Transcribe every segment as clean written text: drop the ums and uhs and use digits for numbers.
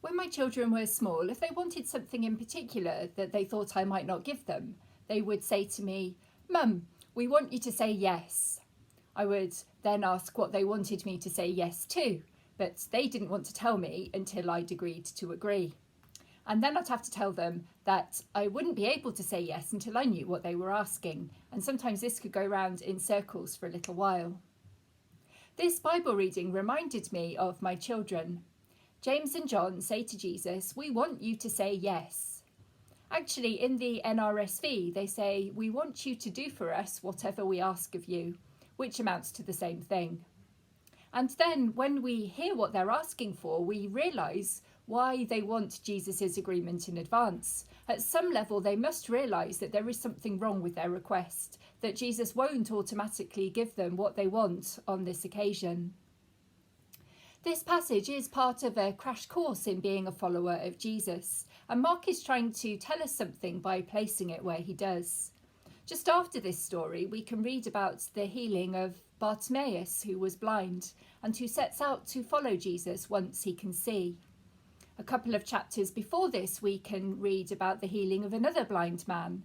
When my children were small, if they wanted something in particular that they thought I might not give them, they would say to me, "Mum, we want you to say yes." I would then ask what they wanted me to say yes to, but they didn't want to tell me until I'd agreed to agree. And then I'd have to tell them that I wouldn't be able to say yes until I knew what they were asking, and sometimes this could go round in circles for a little while. This Bible reading reminded me of my children. James and John say to Jesus, "We want you to say yes." Actually, in the NRSV, they say, "We want you to do for us whatever we ask of you," which amounts to the same thing. And then when we hear what they're asking for, we realise why they want Jesus' agreement in advance. At some level, they must realise that there is something wrong with their request, that Jesus won't automatically give them what they want on this occasion. This passage is part of a crash course in being a follower of Jesus, and Mark is trying to tell us something by placing it where he does. Just after this story, we can read about the healing of Bartimaeus, who was blind, and who sets out to follow Jesus once he can see. A couple of chapters before this, we can read about the healing of another blind man.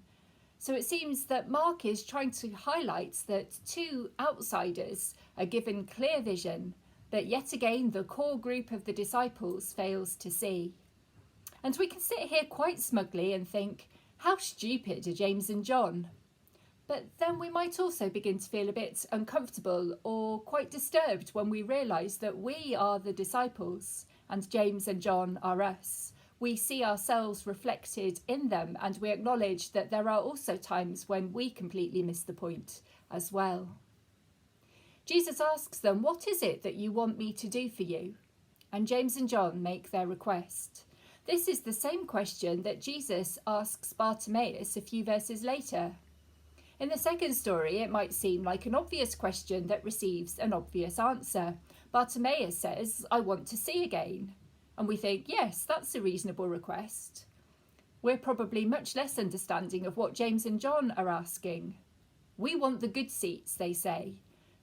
So it seems that Mark is trying to highlight that two outsiders are given clear vision, but yet again the core group of the disciples fails to see. And we can sit here quite smugly and think, how stupid are James and John? But then we might also begin to feel a bit uncomfortable or quite disturbed when we realise that we are the disciples and James and John are us. We see ourselves reflected in them, and we acknowledge that there are also times when we completely miss the point as well. Jesus asks them, "What is it that you want me to do for you?" And James and John make their request. This is the same question that Jesus asks Bartimaeus a few verses later. In the second story, it might seem like an obvious question that receives an obvious answer. Bartimaeus says, "I want to see again." And we think, yes, that's a reasonable request. We're probably much less understanding of what James and John are asking. "We want the good seats," they say.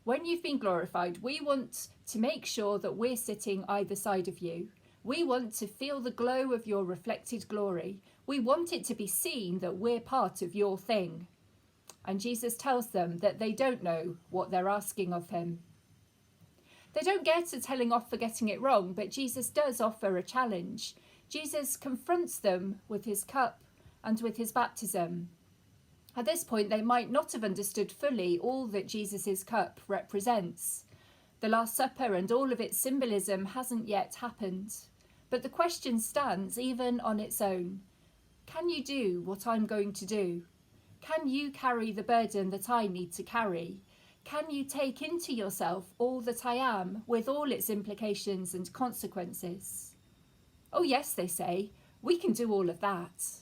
"When you've been glorified, we want to make sure that we're sitting either side of you. We want to feel the glow of your reflected glory. We want it to be seen that we're part of your thing." And Jesus tells them that they don't know what they're asking of him. They don't get a telling off for getting it wrong, but Jesus does offer a challenge. Jesus confronts them with his cup and with his baptism. At this point, they might not have understood fully all that Jesus' cup represents. The Last Supper and all of its symbolism hasn't yet happened. But the question stands even on its own. Can you do what I'm going to do? Can you carry the burden that I need to carry? Can you take into yourself all that I am, with all its implications and consequences? "Oh yes," they say, "we can do all of that."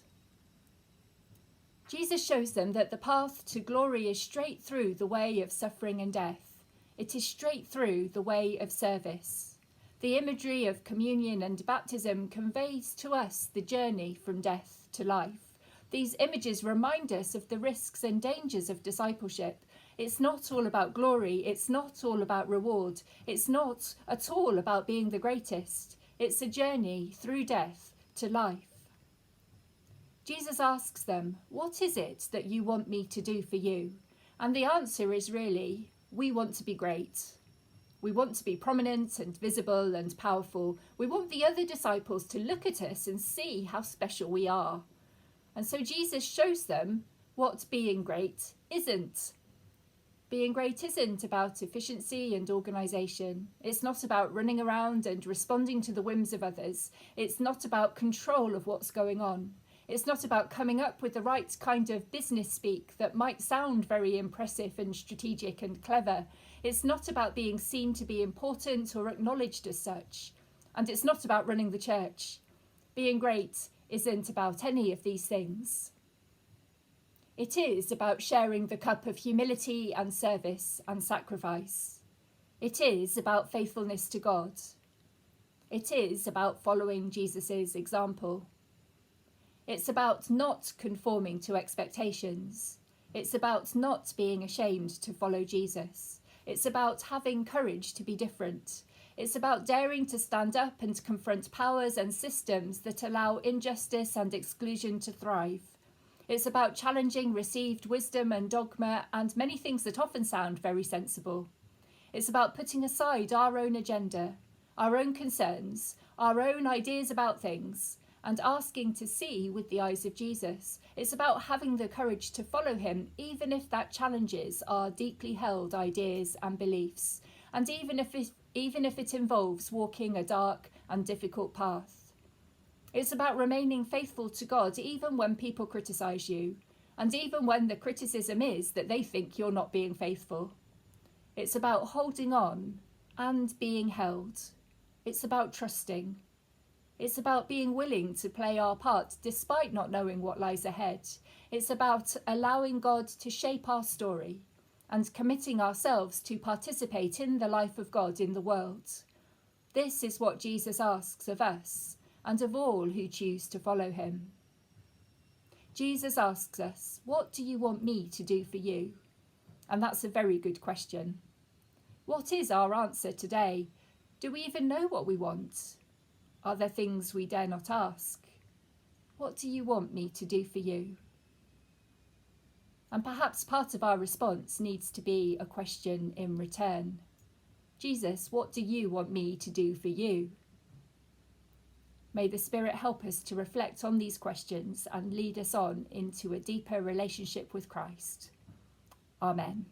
Jesus shows them that the path to glory is straight through the way of suffering and death. It is straight through the way of service. The imagery of communion and baptism conveys to us the journey from death to life. These images remind us of the risks and dangers of discipleship. It's not all about glory. It's not all about reward. It's not at all about being the greatest. It's a journey through death to life. Jesus asks them, "What is it that you want me to do for you?" And the answer is really, we want to be great. We want to be prominent and visible and powerful. We want the other disciples to look at us and see how special we are. And so Jesus shows them what being great isn't. Being great isn't about efficiency and organisation. It's not about running around and responding to the whims of others. It's not about control of what's going on. It's not about coming up with the right kind of business speak that might sound very impressive and strategic and clever. It's not about being seen to be important or acknowledged as such. And it's not about running the church. Being great isn't about any of these things. It is about sharing the cup of humility and service and sacrifice. It is about faithfulness to God. It is about following Jesus' example. It's about not conforming to expectations. It's about not being ashamed to follow Jesus. It's about having courage to be different. It's about daring to stand up and confront powers and systems that allow injustice and exclusion to thrive. It's about challenging received wisdom and dogma and many things that often sound very sensible. It's about putting aside our own agenda, our own concerns, our own ideas about things, and asking to see with the eyes of Jesus. It's about having the courage to follow him, even if that challenges our deeply held ideas and beliefs, and even if it involves walking a dark and difficult path. It's about remaining faithful to God even when people criticise you, and even when the criticism is that they think you're not being faithful. It's about holding on and being held. It's about trusting. It's about being willing to play our part despite not knowing what lies ahead. It's about allowing God to shape our story and committing ourselves to participate in the life of God in the world. This is what Jesus asks of us and of all who choose to follow him. Jesus asks us, "What do you want me to do for you?" And that's a very good question. What is our answer today? Do we even know what we want? Are there things we dare not ask? What do you want me to do for you? And perhaps part of our response needs to be a question in return. Jesus, what do you want me to do for you? May the Spirit help us to reflect on these questions and lead us on into a deeper relationship with Christ. Amen.